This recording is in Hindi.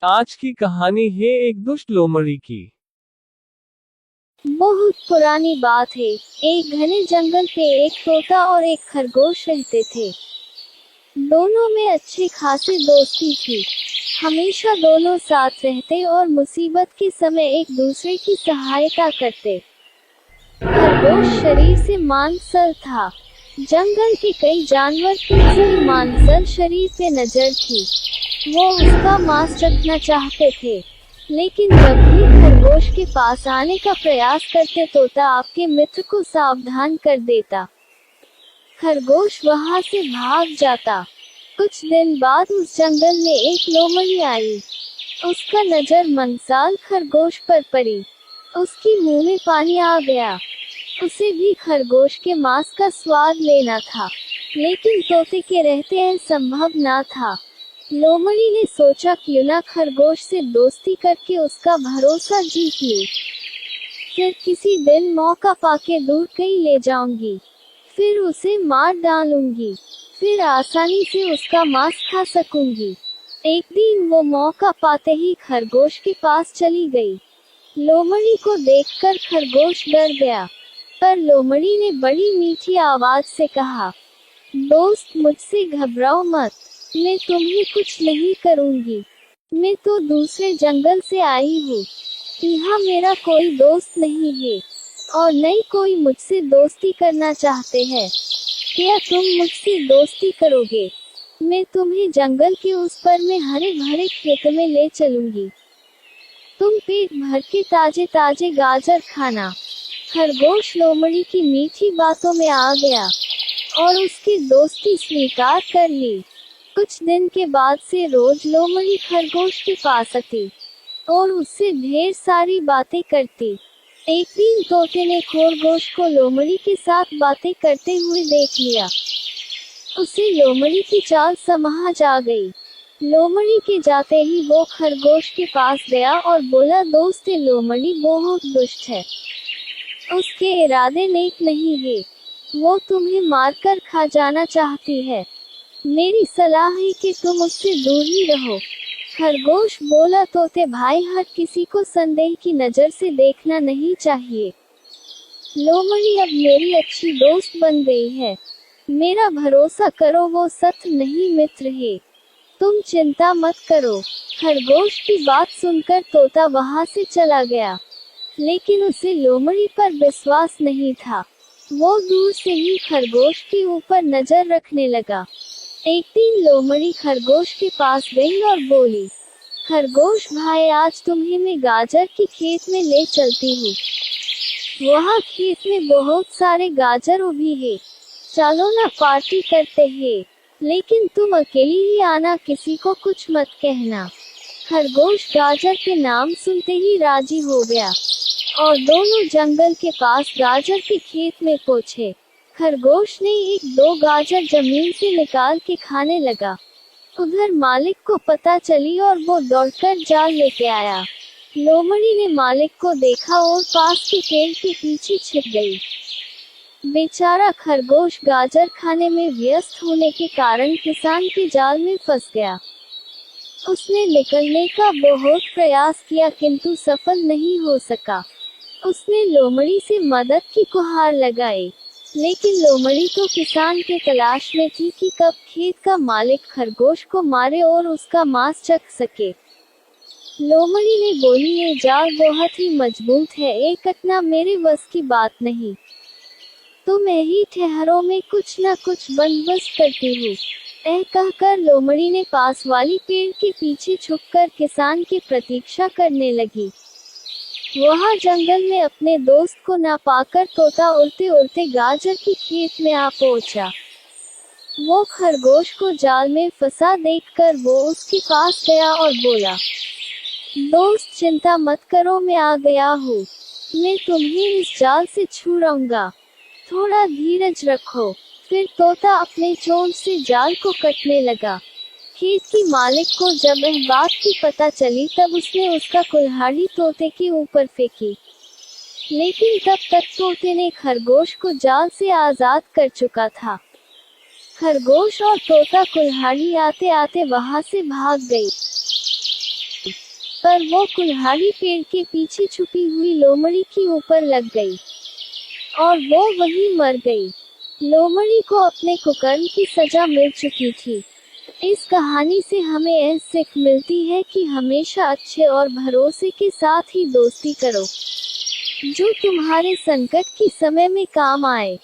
आज की कहानी है एक दुष्ट लोमड़ी की। बहुत पुरानी बात है। एक घने जंगल पे एक तोता और एक खरगोश रहते थे। दोनों में अच्छी खासी दोस्ती थी। हमेशा दोनों साथ रहते और मुसीबत के समय एक दूसरे की सहायता करते। खरगोश शरीर से मांसल था। जंगल के कई जानवर की उसकी मांसल शरीर पे नजर थी। वो उसका मांस चखना चाहते थे, लेकिन जब भी खरगोश के पास आने का प्रयास करते तोता आपके मित्र को सावधान कर देता। खरगोश वहां से भाग जाता। कुछ दिन बाद उस जंगल में एक लोमड़ी आई। उसका नजर मंसाल खरगोश पर पड़ी। उसकी मुंह में पानी आ गया। उसे भी खरगोश के मांस का स्वाद लेना था, लेकिन तोते के रहते यह संभव ना था। लोमड़ी ने सोचा क्यों ना खरगोश से दोस्ती करके उसका भरोसा जीत लूं। फिर किसी दिन मौका पाके दूर कहीं ले जाऊंगी, फिर उसे मार डालूंगी, फिर आसानी से उसका मांस खा सकूंगी। एक दिन वो मौका पाते ही खरगोश के पास चली गई। लोमड़ी को देखकर खरगोश डर गया, पर लोमड़ी ने बड़ी मीठी आवाज से कहा, दोस्त मुझसे घबराओ मत, मैं तुम्हें कुछ नहीं करूंगी। मैं तो दूसरे जंगल से आई हूँ। यहाँ मेरा कोई दोस्त नहीं है, और न ही कोई मुझसे दोस्ती करना चाहते हैं। क्या तुम मुझसे दोस्ती करोगे? मैं तुम्हें जंगल के उस पर में हरे भरे खेत में ले चलूंगी। तुम पेट भर के ताजे ताजे गाजर खाना। खरगोश लोमड़ी की मीठी बातों में आ गया और उसकी दोस्ती स्वीकार कर ली। कुछ दिन के बाद से रोज लोमड़ी खरगोश के पास आती और उससे ढेर सारी बातें करती। एक दिन तोते ने खरगोश को लोमड़ी के साथ बातें करते हुए देख लिया। उसे लोमड़ी की चाल समझ आ गई। लोमड़ी के जाते ही वो खरगोश के पास गया और बोला, दोस्त लोमड़ी बहुत दुष्ट है। उसके इरादे नेक नहीं है। वो तुम्हें मारकर खा जाना चाहती है। मेरी सलाह है कि तुम उससे दूर ही रहो। खरगोश बोला, तोते भाई, हर किसी को संदेह की नजर से देखना नहीं चाहिए। लोमड़ी अब मेरी अच्छी दोस्त बन गई है। मेरा भरोसा करो, वो सत नहीं मित्र है। तुम चिंता मत करो। खरगोश की बात सुनकर तोता वहां से चला गया, लेकिन उसे लोमड़ी पर विश्वास नहीं था। वो दूर से ही खरगोश के ऊपर नजर रखने लगा। एक दिन लोमड़ी खरगोश के पास गई और बोली, खरगोश भाई, आज तुम्हें मैं गाजर के खेत में ले चलती हूँ। वहाँ खेत में बहुत सारे गाजर उभी है। चलो ना, पार्टी करते हैं। लेकिन तुम अकेली ही आना, किसी को कुछ मत कहना। खरगोश गाजर के नाम सुनते ही राजी हो गया और दोनों जंगल के पास गाजर के खेत में पहुंचे। खरगोश ने एक दो गाजर जमीन से निकाल के खाने लगा। उधर मालिक को पता चली और वो दौड़कर जाल लेके आया। लोमड़ी ने मालिक को देखा और पास के पेड़ के पीछे छिप गई। बेचारा खरगोश गाजर खाने में व्यस्त होने के कारण किसान के जाल में फंस गया। उसने निकलने का बहुत प्रयास किया, किंतु सफल नहीं हो सका। उसने लोमड़ी से मदद की गुहार लगाई, लेकिन लोमड़ी तो किसान के तलाश में थी कि कब खेत का मालिक खरगोश को मारे और उसका मांस चख सके। लोमड़ी ने बोली, ये जाल बहुत ही मजबूत है, ये कटना मेरे बस की बात नहीं। तुम यही ठहरो, में कुछ न कुछ बंदोबस्त करती हूँ। कहकर लोमड़ी ने पास वाली पेड़ के पीछे छुपकर किसान की प्रतीक्षा करने लगी। वहाँ जंगल में अपने दोस्त को ना पाकर तोता उड़ते उड़ते गाजर की खेत में आ पहुंचा। वो खरगोश को जाल में फंसा देखकर वो उसके पास गया और बोला, दोस्त चिंता मत करो, मैं आ गया हूँ। मैं तुम्हें इस जाल से छुड़ाऊंगा, थोड़ा धीरज रखो। फिर तोता अपने चोंच से जाल को कटने लगा। खेत की मालिक को जब इस बात की पता चली, तब उसने उसका कुल्हाड़ी तोते के ऊपर फेंकी, लेकिन तब तक तोते ने खरगोश को जाल से आजाद कर चुका था। खरगोश और तोता कुल्हाड़ी आते आते वहां से भाग गई। पर वो कुल्हाड़ी पेड़ के पीछे छुपी हुई लोमड़ी के ऊपर लग गई और वो वहीं मर गई। लोमड़ी को अपने कुकर्म की सजा मिल चुकी थी। इस कहानी से हमें यह सीख मिलती है कि हमेशा अच्छे और भरोसे के साथ ही दोस्ती करो, जो तुम्हारे संकट के समय में काम आए।